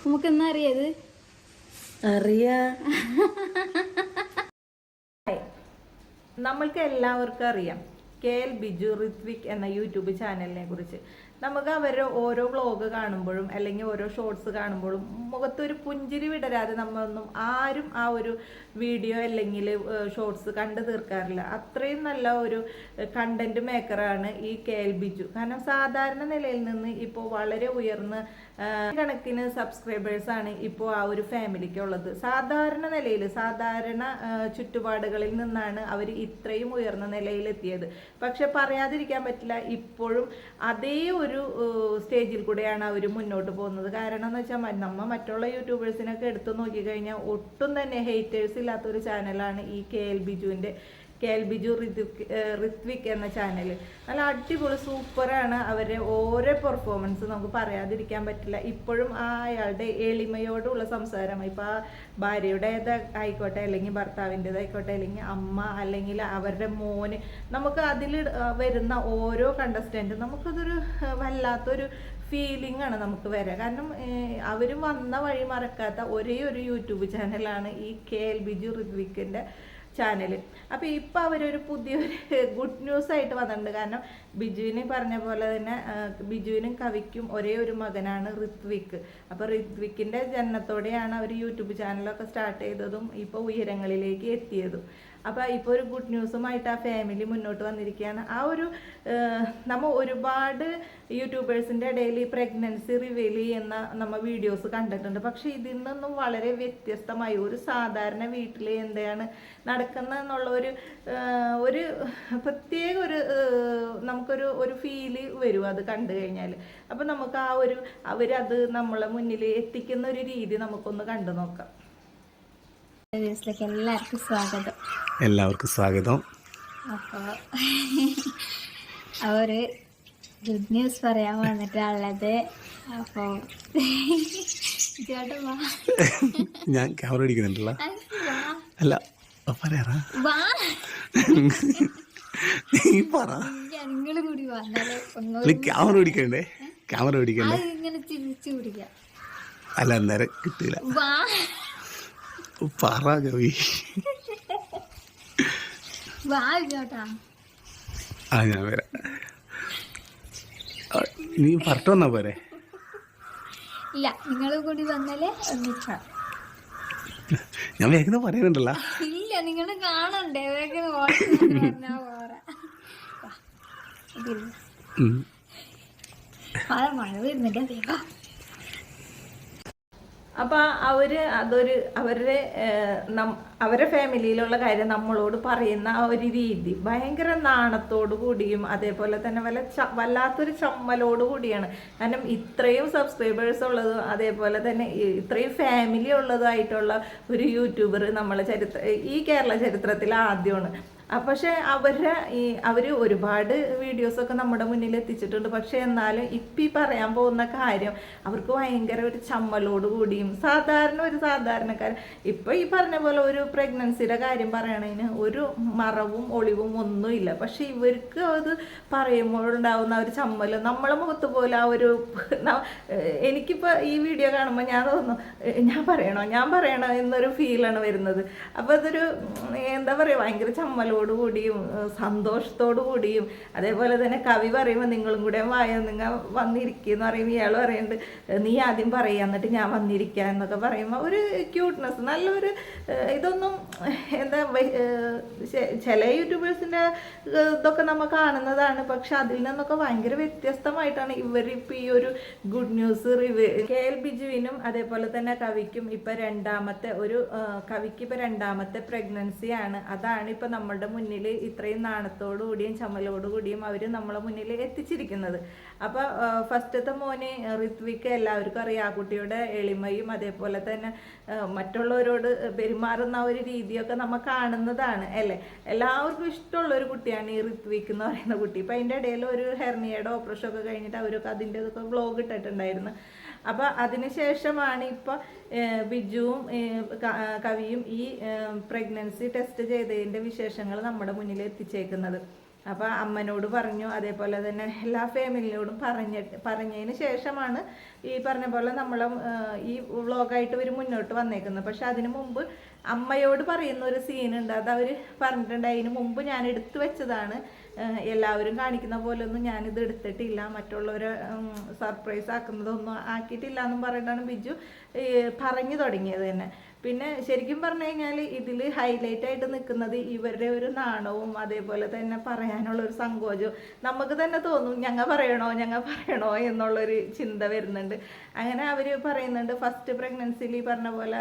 നമുക്ക് എന്നാ അറിയത് അറിയാ നമ്മൾക്ക് എല്ലാവർക്കും അറിയാം KL ബിജു ഋത്വിക് എന്ന യൂട്യൂബ് ചാനലിനെ കുറിച്ച്. നമുക്ക് അവരുടെ ഓരോ വ്ളോഗ് കാണുമ്പോഴും അല്ലെങ്കിൽ ഓരോ ഷോർട്സ് കാണുമ്പോഴും മുഖത്തൊരു പുഞ്ചിരി വിടരാതെ നമ്മളൊന്നും ആരും ആ ഒരു വീഡിയോ അല്ലെങ്കിൽ ഷോർട്സ് കണ്ടു തീർക്കാറില്ല. അത്രയും നല്ല ഒരു കണ്ടന്റ് മേക്കറാണ് ഈ KL ബിജു. കാരണം സാധാരണ നിലയിൽ നിന്ന് ഇപ്പോൾ വളരെ ഉയർന്ന് കണക്കിന് സബ്സ്ക്രൈബേഴ്സാണ് ഇപ്പോൾ ആ ഒരു ഫാമിലിക്ക് ഉള്ളത്. സാധാരണ നിലയിൽ സാധാരണ ചുറ്റുപാടുകളിൽ നിന്നാണ് അവർ ഇത്രയും ഉയർന്ന നിലയിലെത്തിയത്. പക്ഷെ പറയാതിരിക്കാൻ പറ്റില്ല, ഇപ്പോഴും അതേ ഒരു സ്റ്റേജിൽ കൂടെയാണ് അവർ മുന്നോട്ട് പോകുന്നത്. കാരണം എന്ന് വെച്ചാൽ നമ്മൾ മറ്റുള്ള യൂട്യൂബേഴ്സിനൊക്കെ എടുത്തു നോക്കിക്കഴിഞ്ഞാൽ ഒട്ടും തന്നെ ഹേറ്റേഴ്സ് ഇല്ലാത്തൊരു ചാനലാണ് ഈ KL ബിജു ഋത്വിക് എന്ന ചാനൽ. നല്ല അടിപൊളി സൂപ്പറാണ് അവരുടെ ഓരോ പെർഫോമൻസ്, നമുക്ക് പറയാതിരിക്കാൻ പറ്റില്ല. ഇപ്പോഴും ആ അയാളുടെ എളിമയോടുള്ള സംസാരം, ഇപ്പം ആ ഭാര്യയുടെ ആയിക്കോട്ടെ അല്ലെങ്കിൽ ഭർത്താവിൻ്റെതായിക്കോട്ടെ അല്ലെങ്കിൽ അമ്മ അല്ലെങ്കിൽ അവരുടെ മോന്, നമുക്ക് അതിൽ വരുന്ന ഓരോ കണ്ടസ്റ്റൻറ്റും നമുക്കതൊരു വല്ലാത്തൊരു ഫീലിംഗ് ആണ് നമുക്ക് വരിക. കാരണം അവർ വന്ന വഴി മറക്കാത്ത ഒരേ ഒരു യൂട്യൂബ് ചാനലാണ് ഈ KL ബിജു ഋത്വിക്കിൻ്റെ ചാനൽ. അപ്പോൾ ഇപ്പോൾ അവരൊരു പുതിയൊരു ഗുഡ് ന്യൂസ് ആയിട്ട് വന്നിട്ടുണ്ട്. കാരണം ബിജുവിന് പറഞ്ഞ പോലെ തന്നെ ബിജുവിനും കവിക്കും ഒരേ ഒരു മകനാണ് ഋത്വിക്. അപ്പോൾ ഋത്വിക്കിൻ്റെ ജനനത്തോടെയാണ് അവർ യൂട്യൂബ് ചാനലൊക്കെ സ്റ്റാർട്ട് ചെയ്തതും ഇപ്പോൾ ഉയരങ്ങളിലേക്ക് എത്തിയതും. അപ്പോൾ ഇപ്പോൾ ഒരു ഗുഡ് ന്യൂസുമായിട്ട് ആ ഫാമിലി മുന്നോട്ട് വന്നിരിക്കുകയാണ്. ആ ഒരു നമ്മൾ ഒരുപാട് യൂട്യൂബേഴ്സിൻ്റെ ഇടയിൽ ഈ പ്രഗ്നൻസി റിവീൽ ചെയ്യുന്ന നമ്മൾ വീഡിയോസ് കണ്ടിട്ടുണ്ട്. പക്ഷേ ഇതിൽ നിന്നും വളരെ വ്യത്യസ്തമായി ഒരു സാധാരണ വീട്ടിൽ എന്താണ് നടക്കുന്നത് എന്നുള്ള ഒരു പ്രത്യേക നമുക്കൊരു ഫീല് വരും അത് കണ്ടു കഴിഞ്ഞാൽ. അപ്പോൾ നമുക്ക് ആ ഒരു അവരത് നമ്മളെ മുന്നിൽ എത്തിക്കുന്ന ഒരു രീതി നമുക്കൊന്ന് കണ്ടു നോക്കാം. എല്ലാവർക്കും സ്വാഗതം. അപ്പോൾ അവർ ഗുഡ് ന്യൂസ് പറയാൻ വന്നിട്ടുള്ളത്. അപ്പോൾ ഞാൻ ക്യാമറ അടിക്കുന്നുണ്ടല്ലോ. അല്ല പറയാറാ, നീ പറ. ക്യാമറ പിടിക്കണ്ടേ? ക്യാമറ പിടിക്കണ്ടേ? അല്ല അന്നേരം കിട്ടില്ല. പറ കവി. ആ ഞാൻ വരാം. നീ പറഞ്ഞു വന്നാ പോരെ? ഇല്ല, നിങ്ങൾ കൂടി വന്നാലേ ഞാൻ വേഗം പറയുന്നുണ്ടല്ലോ. ഇല്ല, നിങ്ങൾ കാണണ്ടേ, വേഗം മഴ വരുന്നില്ല. വേഗം അപ്പോൾ അവരുടെ ഫാമിലിയിലുള്ള കാര്യം നമ്മളോട് പറയുന്ന ആ ഒരു രീതി ഭയങ്കര നാണത്തോടു കൂടിയും അതേപോലെ തന്നെ വല്ലാത്തൊരു ചമ്മലോട് കൂടിയാണ്. കാരണം ഇത്രയും സബ്സ്ക്രൈബേഴ്സ് ഉള്ളതും അതേപോലെ തന്നെ ഇത്രയും ഫാമിലി ഉള്ളതായിട്ടുള്ള ഒരു യൂട്യൂബർ നമ്മളെ ഈ കേരള ചരിത്രത്തിൽ ആദ്യമാണ്. പക്ഷെ അവർ ഒരുപാട് വീഡിയോസൊക്കെ നമ്മുടെ മുന്നിൽ എത്തിച്ചിട്ടുണ്ട്. പക്ഷെ എന്നാലും ഇപ്പം ഈ പറയാൻ പോകുന്ന കാര്യം അവർക്ക് ഭയങ്കര ഒരു ചമ്മലോട് കൂടിയും ഒരു സാധാരണക്കാരൻ ഇപ്പം ഈ പറഞ്ഞ പോലെ ഒരു പ്രഗ്നൻസിയുടെ കാര്യം പറയണതിന് ഒരു മറവും ഒളിവും ഒന്നുമില്ല. പക്ഷെ ഇവർക്ക് അത് പറയുമ്പോഴുണ്ടാവുന്ന ഒരു ചമ്മൽ നമ്മളെ മുഖത്ത് പോലെ എനിക്കിപ്പോൾ ഈ വീഡിയോ കാണുമ്പോൾ ഞാൻ തോന്നുന്നു ഞാൻ പറയണോ എന്നൊരു ഫീലാണ് വരുന്നത്. അപ്പോൾ അതൊരു എന്താ പറയുക, ഭയങ്കര ചമ്മലോടുകൂടിയും സന്തോഷത്തോടു കൂടിയും. അതേപോലെ തന്നെ കവി പറയുമ്പോൾ നിങ്ങളും കൂടെ നിങ്ങൾ വന്നിരിക്കുകയെന്ന് പറയുമ്പോൾ ഇയാൾ പറയുന്നുണ്ട് നീ ആദ്യം പറയുക എന്നിട്ട് ഞാൻ വന്നിരിക്കുക എന്നൊക്കെ പറയുമ്പോൾ ഒരു ക്യൂട്ട്നെസ്, നല്ലൊരു ഇതൊന്നും എന്താ ചില യൂട്യൂബേഴ്സിൻ്റെ ഇതൊക്കെ നമ്മൾ കാണുന്നതാണ്. പക്ഷെ അതിൽ നിന്നൊക്കെ ഭയങ്കര വ്യത്യസ്തമായിട്ടാണ് ഇവരിപ്പോൾ ഈ ഒരു ഗുഡ് ന്യൂസ് KL ബിജുവിനും അതേപോലെ തന്നെ കവിക്കും ഇപ്പം കവിക്ക് ഇപ്പം രണ്ടാമത്തെ പ്രഗ്നൻസിയാണ്. അതാണ് ഇപ്പം നമ്മളുടെ മുന്നിൽ ഇത്രയും നാണത്തോടു കൂടിയും ചമ്മലോടു കൂടിയും അവർ നമ്മളെ മുന്നിൽ എത്തിച്ചിരിക്കുന്നത്. അപ്പോൾ ഫസ്റ്റത്തെ മോന് ഋത്വിക്ക് എല്ലാവർക്കും അറിയാം, ആ കുട്ടിയുടെ എളിമയും അതേപോലെ തന്നെ മറ്റുള്ളവരോട് പെരുമാറുന്ന ഒരു രീതിയൊക്കെ നമ്മൾ കാണുന്നതാണ് അല്ലേ. എല്ലാവർക്കും ഇഷ്ടമുള്ളൊരു കുട്ടിയാണ് ഈ ഋത്വിക്ക് എന്ന് പറയുന്ന കുട്ടി. ഇപ്പം അതിൻ്റെ ഇടയിൽ ഒരു ഹെർണിയയുടെ ഓപ്പറേഷൻ ഒക്കെ കഴിഞ്ഞിട്ട് അവരൊക്കെ അതിൻ്റെ ഇതൊക്കെ വ്ളോഗ് ഇട്ടിട്ടുണ്ടായിരുന്നു. അപ്പോൾ അതിനുശേഷമാണ് ഇപ്പോൾ ബിജുവും കവിയും ഈ പ്രഗ്നൻസി ടെസ്റ്റ് ചെയ്തതിൻ്റെ വിശേഷങ്ങൾ നമ്മുടെ മുന്നിൽ എത്തിച്ചേക്കുന്നത്. അപ്പോൾ അമ്മനോട് പറഞ്ഞു, അതേപോലെ തന്നെ എല്ലാ ഫാമിലിയോടും പറഞ്ഞതിന് ശേഷമാണ് ഈ പറഞ്ഞ പോലെ നമ്മൾ ഈ വ്ളോഗായിട്ട് ഇവർ മുന്നോട്ട് വന്നേക്കുന്നത്. പക്ഷെ അതിന് മുമ്പ് അമ്മയോട് പറയുന്ന ഒരു സീനുണ്ട്, അത് അവർ പറഞ്ഞിട്ടുണ്ട്. അതിന് മുമ്പ് ഞാൻ എടുത്തു വെച്ചതാണ്. എല്ലാവരും കാണിക്കുന്ന പോലെ ഒന്നും ഞാനിത് എടുത്തിട്ടില്ല, മറ്റുള്ളവരെ സർപ്രൈസ് ആക്കുന്നതൊന്നും ആക്കിയിട്ടില്ല എന്നും പറഞ്ഞിട്ടാണ് ബിജു പറഞ്ഞു തുടങ്ങിയത് തന്നെ. പിന്നെ ശരിക്കും പറഞ്ഞു കഴിഞ്ഞാൽ ഇതിൽ ഹൈലൈറ്റ് ആയിട്ട് നിൽക്കുന്നത് ഇവരുടെ ഒരു നാണവും അതേപോലെ തന്നെ പറയാനുള്ള ഒരു സങ്കോചവും. നമുക്ക് തന്നെ തോന്നും ഞങ്ങൾ പറയണോ എന്നുള്ളൊരു ചിന്ത വരുന്നുണ്ട്. അങ്ങനെ അവർ പറയുന്നുണ്ട് ഫസ്റ്റ് പ്രഗ്നൻസിയിൽ ഈ പറഞ്ഞ പോലെ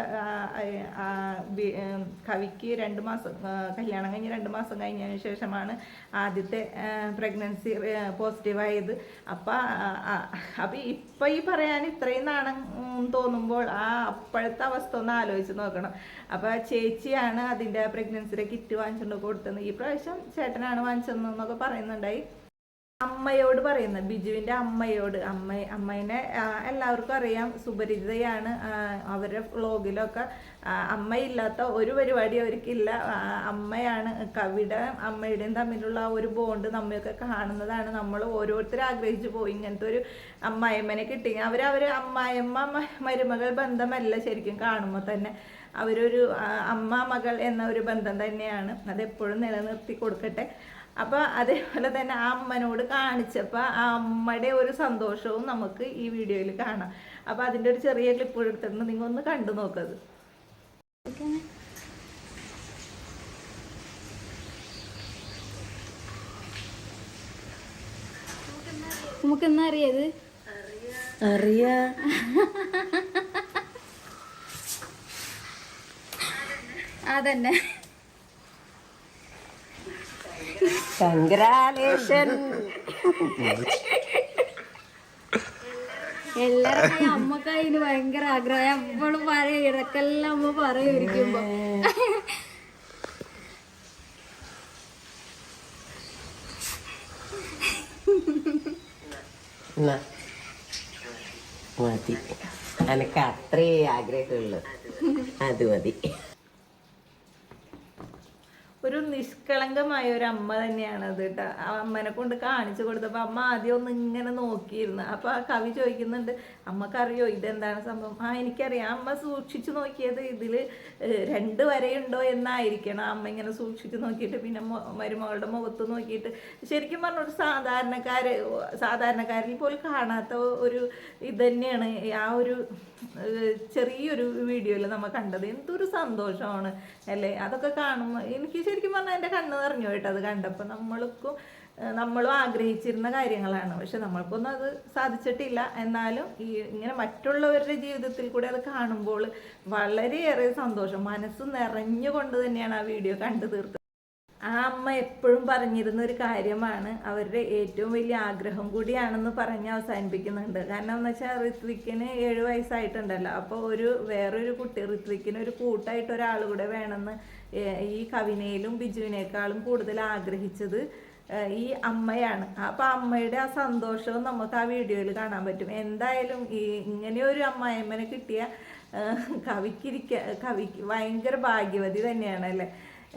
കവിക്ക് 2 മാസം കല്യാണം കഴിഞ്ഞ് 2 മാസം കഴിഞ്ഞതിന് ശേഷമാണ് ആദ്യത്തെ പ്രഗ്നൻസി പോസിറ്റീവായത്. അപ്പം ഇപ്പം ഈ പറയാൻ ഇത്രയും നാണം തോന്നുമ്പോൾ അപ്പോഴത്തെ അവസ്ഥ ഒന്ന് ആലോചിച്ച് നോക്കണം. അപ്പോൾ ചേച്ചിയാണ് അതിൻ്റെ പ്രഗ്നൻസിയുടെ കിറ്റ് വാങ്ങിച്ചുകൊണ്ട് കൊടുത്തത്. ഈ പ്രാവശ്യം ചേട്ടനാണ് വാങ്ങിച്ചതെന്നൊക്കെ പറയുന്നുണ്ടായി. അമ്മയോട് പറയുന്നത്, ബിജുവിൻ്റെ അമ്മേനെ എല്ലാവർക്കും അറിയാം, സുപരിചിതയാണ്. അവരുടെ വ്ളോഗിലൊക്കെ അമ്മയില്ലാത്ത ഒരു പരിപാടി അവർക്കില്ല. അമ്മയാണ്. കവിയുടെ അമ്മയുടെയും തമ്മിലുള്ള ഒരു ബോണ്ട് നമ്മയൊക്കെ കാണുന്നതാണ്. നമ്മൾ ഓരോരുത്തരും ആഗ്രഹിച്ചു പോയി ഇങ്ങനത്തെ ഒരു അമ്മായിമ്മനെ കിട്ടി. അവർ അമ്മായിമ്മ മരുമകൾ ബന്ധമല്ല, ശരിക്കും കാണുമ്പോൾ തന്നെ അവരൊരു അമ്മ മകൾ എന്ന ഒരു ബന്ധം തന്നെയാണ്. അതെപ്പോഴും നിലനിർത്തി കൊടുക്കട്ടെ. അപ്പോൾ അതേപോലെ തന്നെ ആ അമ്മനോട് കാണിച്ചപ്പോൾ ആ അമ്മയുടെ ഒരു സന്തോഷവും നമുക്ക് ഈ വീഡിയോയിൽ കാണാം. അപ്പോൾ അതിൻ്റെ ഒരു ചെറിയ ക്ലിപ്പ് എടുത്തിട്ടുണ്ട്, നിങ്ങൾ ഒന്ന് കണ്ടു നോക്കത്. നമുക്കെന്നാ അറിയത് അതന്നെ. കൺഗ്രാലേഷൻ. എല്ലാവർക്കും അമ്മക്ക് അതിന് ഭയങ്കര ആഗ്രഹം. എപ്പോഴും പറയും, ഇടക്കെല്ലാം അമ്മ പറയും ഇരിക്കുമ്പോ. മതി, എനക്ക് അത്രേ ആഗ്രഹമുള്ളു, അത് മതി. ഒരു നിഷ്കളങ്കമായ ഒരു അമ്മ തന്നെയാണ് അത് കേട്ടോ. ആ അമ്മനെ കൊണ്ട് കാണിച്ചു കൊടുത്തപ്പോൾ അമ്മ ആദ്യം ഒന്ന് ഇങ്ങനെ നോക്കിയിരുന്നു. അപ്പോൾ ആ കവി ചോദിക്കുന്നുണ്ട്, അമ്മക്കറിയോ ഇതെന്താണ് സംഭവം? എനിക്കറിയാം. അമ്മ സൂക്ഷിച്ചു നോക്കിയത് ഇതിൽ 2 വരയുണ്ടോ എന്നായിരിക്കണം. അമ്മ ഇങ്ങനെ സൂക്ഷിച്ചു നോക്കിയിട്ട് പിന്നെ മരുമകളുടെ മുഖത്ത് നോക്കിയിട്ട്, ശരിക്കും പറഞ്ഞ ഒരു സാധാരണക്കാരിൽ പോലും കാണാത്ത ഒരു ഇത് തന്നെയാണ് ആ ഒരു ചെറിയൊരു വീഡിയോയിൽ നമ്മൾ കണ്ടത്. എന്തൊരു സന്തോഷമാണ് അല്ലേ അതൊക്കെ കാണുമ്പോൾ. എനിക്ക് ശരിക്കും പറഞ്ഞാൽ എൻ്റെ കണ്ണ് നിറഞ്ഞു പോയിട്ട് അത് കണ്ടപ്പോൾ. നമ്മളും ആഗ്രഹിച്ചിരുന്ന കാര്യങ്ങളാണ്, പക്ഷെ നമ്മൾക്കൊന്നും അത് സാധിച്ചിട്ടില്ല. എന്നാലും ഇങ്ങനെ മറ്റുള്ളവരുടെ ജീവിതത്തിൽ കൂടെ അത് കാണുമ്പോൾ വളരെയേറെ സന്തോഷം, മനസ്സ് നിറഞ്ഞുകൊണ്ട് തന്നെയാണ് ആ വീഡിയോ കണ്ടു തീർത്തത്. ആ അമ്മ എപ്പോഴും പറഞ്ഞിരുന്ന ഒരു കാര്യമാണ്, അവരുടെ ഏറ്റവും വലിയ ആഗ്രഹം കൂടിയാണെന്ന് പറഞ്ഞ് അവസാനിപ്പിക്കുന്നുണ്ട്. കാരണം എന്ന് വെച്ചാൽ ഋത്വിക്കിന് 7 വയസ്സായിട്ടുണ്ടല്ലോ. അപ്പോൾ വേറൊരു കുട്ടി, ഋത്വിക്കിന് ഒരു കൂട്ടായിട്ട് ഒരാൾ കൂടെ വേണമെന്ന് ഈ കവിനയിലും ബിജുവിനേക്കാളും കൂടുതൽ ആഗ്രഹിച്ചത് ഈ അമ്മയാണ്. അപ്പം അമ്മയുടെ ആ സന്തോഷവും നമുക്ക് ആ വീഡിയോയിൽ കാണാൻ പറ്റും. എന്തായാലും ഇങ്ങനെയൊരു അമ്മായിമ്മനെ കിട്ടിയ കവിക്ക് ഭയങ്കര ഭാഗ്യവതി തന്നെയാണ് അല്ലേ.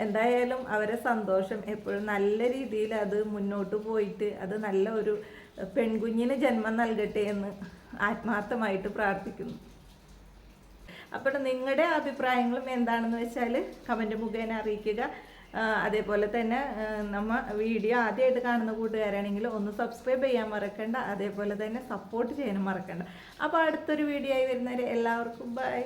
എന്തായാലും അവരെ സന്തോഷം എപ്പോഴും നല്ല രീതിയിൽ അത് മുന്നോട്ട് പോയിട്ട് അത് നല്ല ഒരു പെൺകുഞ്ഞിന് ജന്മം നൽകട്ടെ എന്ന് ആത്മാർത്ഥമായിട്ട് പ്രാർത്ഥിക്കുന്നു. അപ്പോൾ നിങ്ങളുടെ അഭിപ്രായങ്ങളും എന്താണെന്ന് വെച്ചാൽ കമൻറ്റ് മുഖേന അറിയിക്കുക. അതേപോലെ തന്നെ വീഡിയോ ആദ്യമായിട്ട് കാണുന്ന കൂട്ടുകാരാണെങ്കിൽ ഒന്ന് സബ്സ്ക്രൈബ് ചെയ്യാൻ മറക്കണ്ട. അതേപോലെ തന്നെ സപ്പോർട്ട് ചെയ്യാനും മറക്കണ്ട. അപ്പോൾ അടുത്തൊരു വീഡിയോ ആയി വരുന്നവരെ എല്ലാവർക്കും ബൈ.